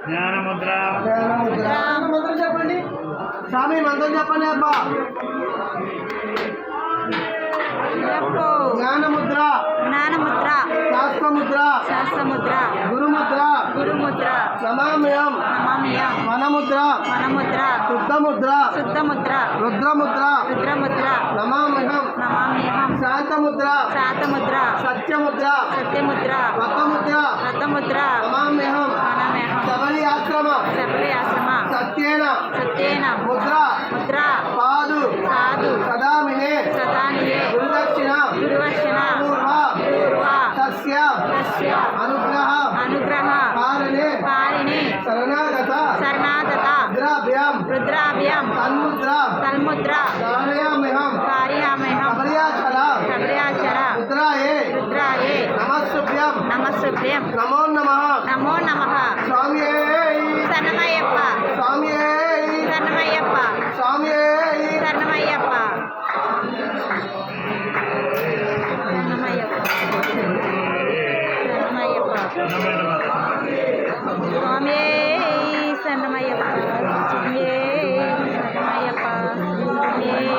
జ్ఞానముద్ర చెప్పండి స్వామి మంత్రం చెప్పండి అబ్బా. జ్ఞానముద్ర జ్ఞానముద్ర శాస్త్రముద్ర శాస్త్రముద్ర గురుముద్ర గురుముద్ర నమామ్యం నమామ్యం వనముద్ర వనముద్ర శుద్ధముద్ర శుద్ధముద్ర రుద్రముద్ర రుద్రముద్ర నమామ్యం నమామ్యహం శాంతముద్ర శాతముద్ర సత్యముద్ర సత్యముద్ర వ్రతముద్ర రథముద్ర నమామ్యహం మనమేహం శబరి ఆశ్రమ శబరి ఆశ్రమ సత్యేన సత్యేన ముద్ర ముద్ర పాదు సాధు సదామినే సదానియే గురుదక్షిణ గురువర్షణ పూర్వ పూర్వ తస్య తస్య అనుగ్రహ అనుగ్రహ కారణే పారిణి శరణాగత శరణాగత రుద్రాభ్యాం రుద్రాభ్యం తన్ముద్ర తన్ముద్ర ధారయామ్యహం కార్యామహం శబర్యాచల శబర్యాచర రుద్రాయే రుద్రాయే నమస్సుభ్యం నమస్సుభ్యం నమో నమః నమో నమః స్వామియే శరణమయ్యప్ప స్వామియే శరణమయ్యప్ప స్వామియే శరణమయ్యప్ప శరణమయ్యప్ప శరణమయ్యప్ప స్వామియే శరణమయ్యప్ప స్వామియే శరణమయ్యప్ప స్వామియే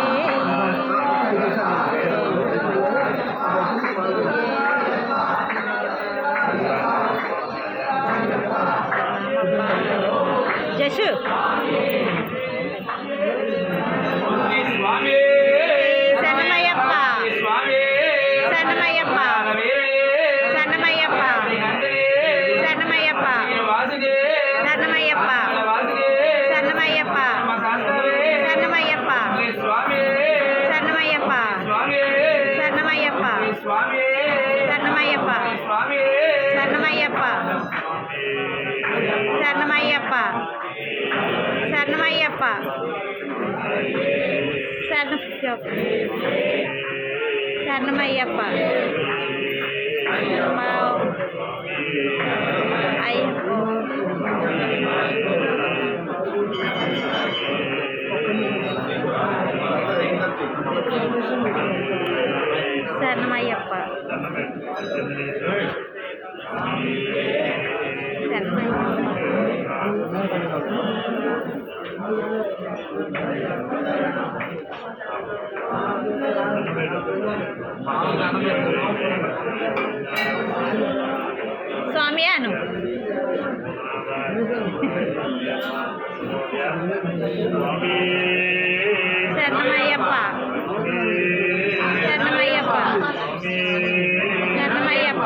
జషు శరణమయ్యప్ప శరణమయ్యప్ప శరణమయ్యప్ప శరణమయ్యప్ప శరణమయ్యప్ప శరణమయ్యప్ప శరణమయ్యప్ప శరణమయ్యప్ప శరణమయ్యప్ప శరణమయ్యప్ప శరణమయ్యప్ప శరణమయ్యప్ప శరణమయ్యప్ప శరణమయ్యప్ప శరణమయ్యప్ప స్వామి అను శరణమయ్యప్ప శరణమయ్యప్ప శరణమయ్యప్ప